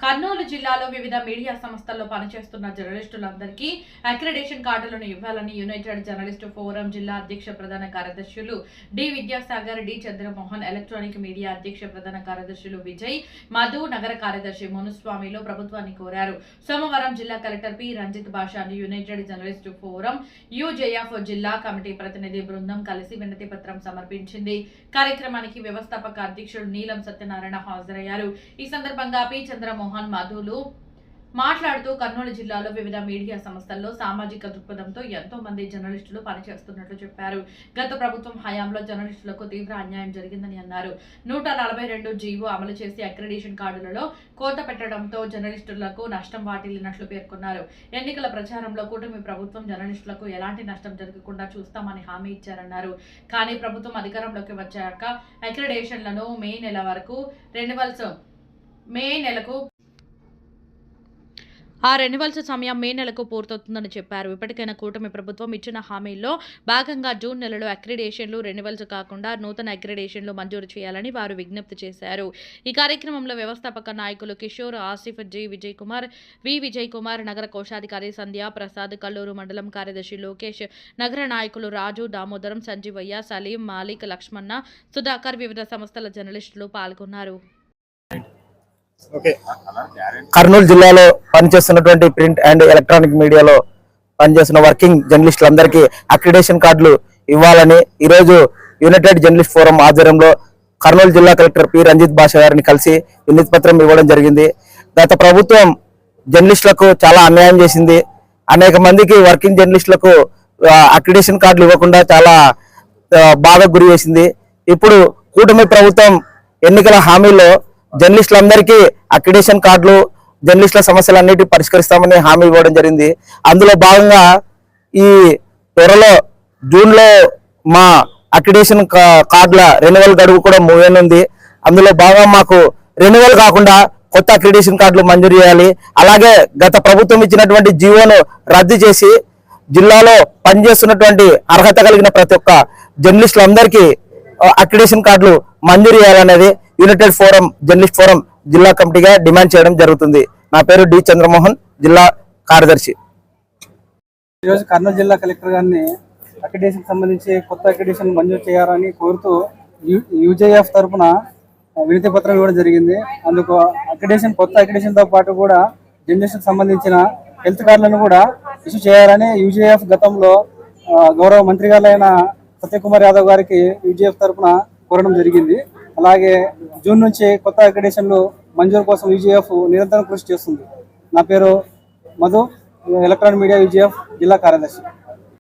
కర్నూలు జిల్లాలో వివిధ మీడియా సంస్థల్లో పనిచేస్తున్న జర్నలిస్టులందరికీ అక్రిడేషన్ కార్డులను ఇవ్వాలని యునైటెడ్ జర్నలిస్టు ఫోరం జిల్లా అధ్యక్ష ప్రధాన కార్యదర్శులు D Vidyasagar, D Chandramohan, electronic media అధ్యక్ష ప్రధాన కార్యదర్శులు విజయ్, మధు, నగర కార్యదర్శి మునుస్వామిలో ప్రభుత్వాన్ని కోరారు. సోమవారం జిల్లా కలెక్టర్ పి రంజిత్ భాషాని యునైటెడ్ జర్నలిస్టు ఫోరం యుజేఎఫ్ జిల్లా కమిటీ ప్రతినిధి బృందం కలిసి వినతి పత్రం సమర్పించింది. కార్యక్రమానికి వ్యవస్థాపక అధ్యక్షుడు నీలం సత్యనారాయణ హాజరయ్యారు. ఈ సందర్భంగా పి చంద్రమోహన్, మధులు మాట్లాడుతూ కర్నూలు జిల్లాలో వివిధ మీడియా సంస్థల్లో సామాజిక దృక్పథంతో ఎంతో మంది జర్నలిస్టులు పనిచేస్తున్నట్లు చెప్పారు. గత ప్రభుత్వం హయాంలో జర్నలిస్టులకు తీవ్ర అన్యాయం జరిగిందని అన్నారు. 142 జీవో అమలు చేసి అక్రిడేషన్ కార్డులలో కోత పెట్టడంతో జర్నలిస్టులకు నష్టం వాటిల్లినట్లు పేర్కొన్నారు. ఎన్నికల ప్రచారంలో కూటమి ప్రభుత్వం జర్నలిస్టులకు ఎలాంటి నష్టం జరగకుండా చూస్తామని హామీ ఇచ్చారన్నారు. కానీ ప్రభుత్వం అధికారంలోకి వచ్చాక అక్రిడేషన్లను మే నెలకు ఆ రెన్యువల్స్ సమయం మే నెలకు పూర్తవుతుందని చెప్పారు. ఇప్పటికైనా కూటమి ప్రభుత్వం ఇచ్చిన హామీల్లో భాగంగా జూన్ నెలలో అక్రిడేషన్లు రెన్యువల్స్ కాకుండా నూతన అక్రిడేషన్లు మంజూరు చేయాలని వారు విజ్ఞప్తి చేశారు. ఈ కార్యక్రమంలో వ్యవస్థాపక నాయకులు కిషోర్, ఆసిఫ్, జి విజయ్ కుమార్, నగర కోశాధికారి సంధ్య ప్రసాద్, కల్లూరు మండలం కార్యదర్శి లోకేష్, నగర నాయకులు రాజు, దామోదరం, సంజీవయ్య, సలీం, మాలిక్, లక్ష్మణ, సుధాకర్, వివిధ సంస్థల జర్నలిస్టులు పాల్గొన్నారు. కర్నూలు జిల్లాలో పనిచేస్తున్నటువంటి ప్రింట్ అండ్ ఎలక్ట్రానిక్ మీడియాలో పనిచేస్తున్న వర్కింగ్ జర్నలిస్టులందరికీ అక్రిడేషన్ కార్డులు ఇవ్వాలని ఈరోజు యునైటెడ్ జర్నలిస్ట్ ఫోరం ఆధ్వర్యంలో కర్నూలు జిల్లా కలెక్టర్ పి రంజిత్ భాష గారిని కలిసి వినతి పత్రం ఇవ్వడం జరిగింది. గత ప్రభుత్వం జర్నలిస్టులకు చాలా అన్యాయం చేసింది. అనేక మందికి వర్కింగ్ జర్నలిస్టులకు అక్రిడేషన్ కార్డులు ఇవ్వకుండా చాలా బాధకు గురి చేసింది. ఇప్పుడు కూటమి ప్రభుత్వం ఎన్నికల హామీలో జర్నలిస్టులందరికీ అక్రిడేషన్ కార్డులు, జర్నలిస్టుల సమస్యలన్నిటి పరిష్కరిస్తామని హామీ ఇవ్వడం జరిగింది. అందులో భాగంగా ఈ త్వరలో జూన్లో మా అక్రిడేషన్ కార్డుల రెన్యువల్ గడువు కూడా ముగియనుంది. అందులో భాగంగా మాకు రెన్యువల్ కాకుండా కొత్త అక్రిడేషన్ కార్డులు మంజూరు చేయాలి. అలాగే గత ప్రభుత్వం ఇచ్చినటువంటి జీవోను రద్దు చేసి జిల్లాలో పనిచేస్తున్నటువంటి అర్హత కలిగిన ప్రతి ఒక్క జర్నలిస్టులందరికీ అక్రిడేషన్ కార్డులు మంజూరు చేయాలనేది యునైటెడ్ ఫోరం జర్నలిస్ట్ ఫోరం జిల్లా కమిటీగా డిమాండ్ చేయడం జరుగుతుంది. నా పేరు డి చంద్రమోహన్, జిల్లా కార్యదర్శి. ఈరోజు కర్నూలు జిల్లా కలెక్టర్ గారిని అక్రిడేషన్ సంబంధించి కొత్త అక్రిడేషన్ మంజూరు చేయాలని కోరుతూ యూజేఎఫ్ తరఫున వినతి పత్రం ఇవ్వడం జరిగింది. అందుకు కొత్త అక్రిడేషన్తో పాటు కూడా జర్నలిస్టులకు సంబంధించిన హెల్త్ కార్డులను కూడా ఇష్యూ చేయాలని యూజేఎఫ్ గతంలో గౌరవ మంత్రి గారైన సత్యకుమార్ యాదవ్ గారికి యూజేఎఫ్ తరఫున కోరడం జరిగింది. అలాగే జూన్ నుంచి కొత్త అక్రిడేషన్లు మంజూరు కోసం యూజేఎఫ్ నిరంతరం కృషి చేస్తుంది. నా పేరు మధు, ఎలక్ట్రానిక్ మీడియా యూజేఎఫ్ జిల్లా కార్యదర్శి.